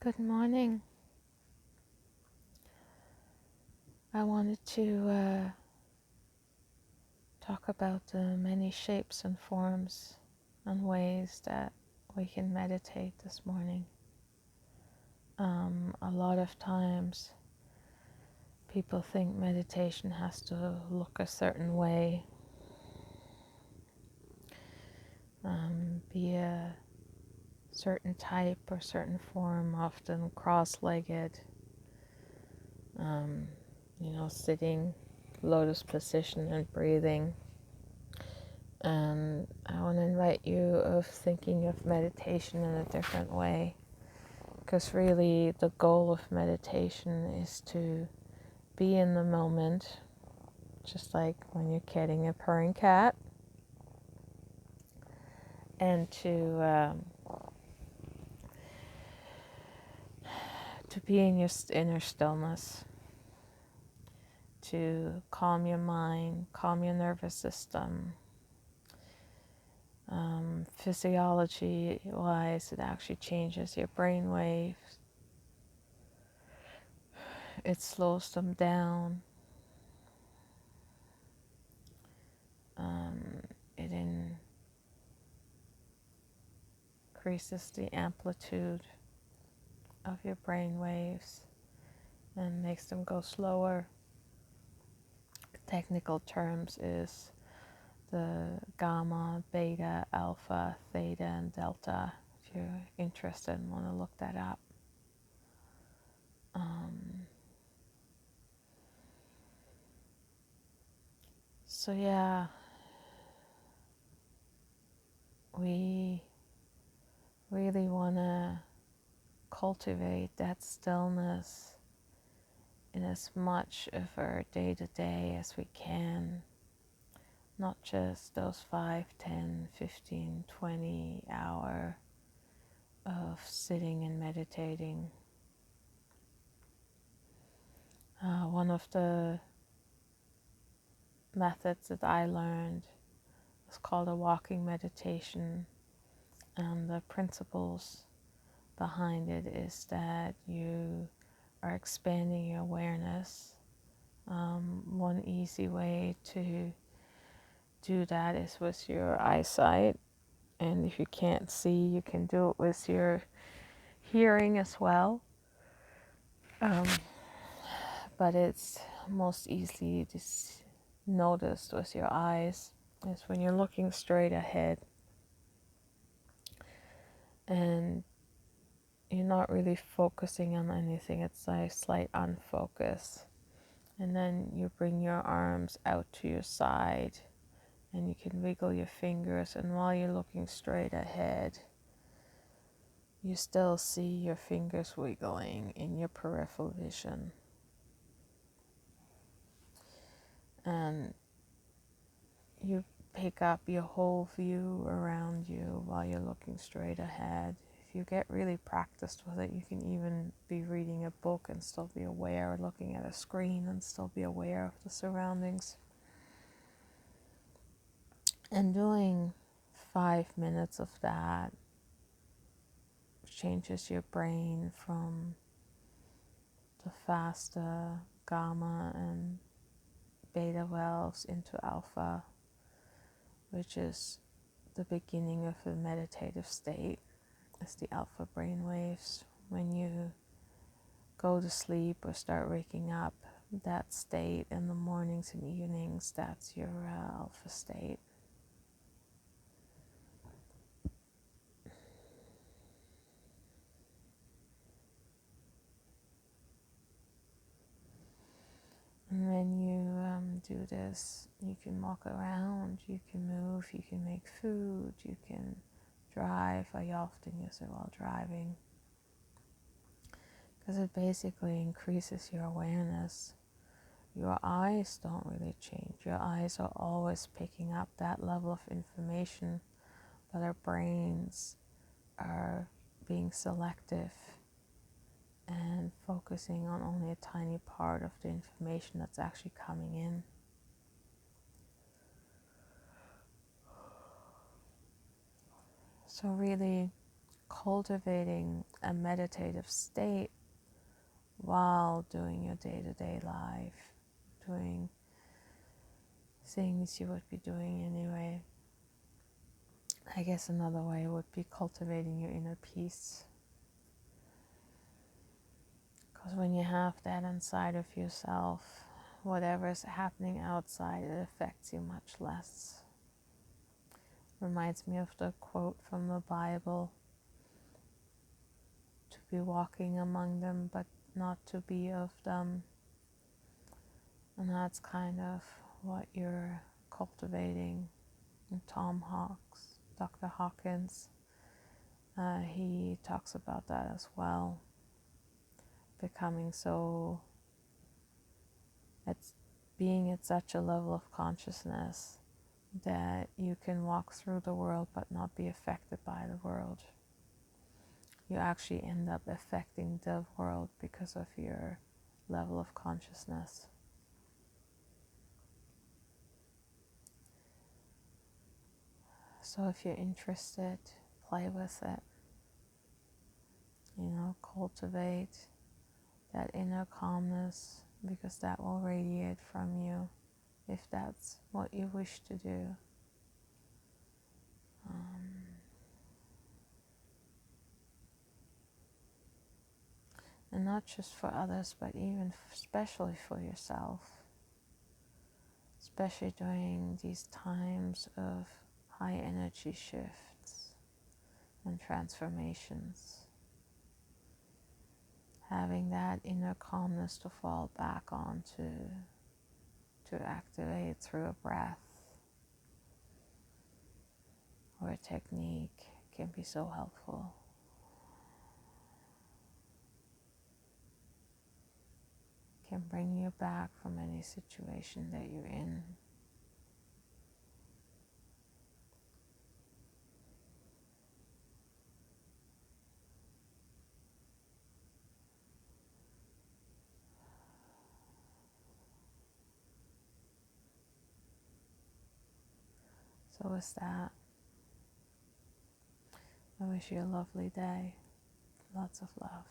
Good morning. I wanted to talk about the many shapes and forms and ways that we can meditate this morning. A lot of times people think meditation has to look a certain way, be a certain type or certain form, often cross-legged, sitting lotus position and breathing. And I want to invite you of thinking of meditation in a different way, because really the goal of meditation is to be in the moment, just like when you're petting a purring cat, and to be in your inner stillness, to calm your mind, calm your nervous system. Physiology-wise, it actually changes your brain waves. It slows them down. It increases the amplitude of your brain waves and makes them go slower. Technical terms is the gamma, beta, alpha, theta, and delta. If you're interested and want to look that up. So yeah, we really want to cultivate that stillness in as much of our day-to-day as we can. Not just those 5, 10, 15, 20 hour of sitting and meditating. One of the methods that I learned is called a walking meditation, and the principles behind it is that you are expanding your awareness. One easy way to do that is with your eyesight, and if you can't see, you can do it with your hearing as well. But it's most easily just noticed with your eyes is when you're looking straight ahead and you're not really focusing on anything. It's like slight unfocus. And then you bring your arms out to your side and you can wiggle your fingers, and while you're looking straight ahead, you still see your fingers wiggling in your peripheral vision. And you pick up your whole view around you while you're looking straight ahead. If you get really practiced with it, you can even be reading a book and still be aware, or looking at a screen and still be aware of the surroundings. And doing 5 minutes of that changes your brain from the faster gamma and beta waves into alpha, which is the beginning of a meditative state. It's the alpha brain waves. When you go to sleep or start waking up, that state in the mornings and evenings, that's your alpha state. And when you do this, you can walk around, you can move, you can make food, you can drive. I often use it while driving, because it basically increases your awareness. Your eyes don't really change. Your eyes are always picking up that level of information, but our brains are being selective and focusing on only a tiny part of the information that's actually coming in. So really cultivating a meditative state while doing your day-to-day life, doing things you would be doing anyway. I guess another way would be cultivating your inner peace. Because when you have that inside of yourself, whatever is happening outside, it affects you much less. Reminds me of the quote from the Bible, to be walking among them, but not to be of them. And that's kind of what you're cultivating. And Dr. Hawkins, he talks about that as well. Becoming so, being at such a level of consciousness that you can walk through the world but not be affected by the world. You actually end up affecting the world because of your level of consciousness. So if you're interested, play with it. Cultivate that inner calmness, because that will radiate from you if that's what you wish to do. And not just for others, but even especially for yourself. Especially during these times of high energy shifts and transformations. Having that inner calmness to fall back on, to activate through a breath or a technique can be so helpful. Can bring you back from any situation that you're in. So with that, I wish you a lovely day. Lots of love.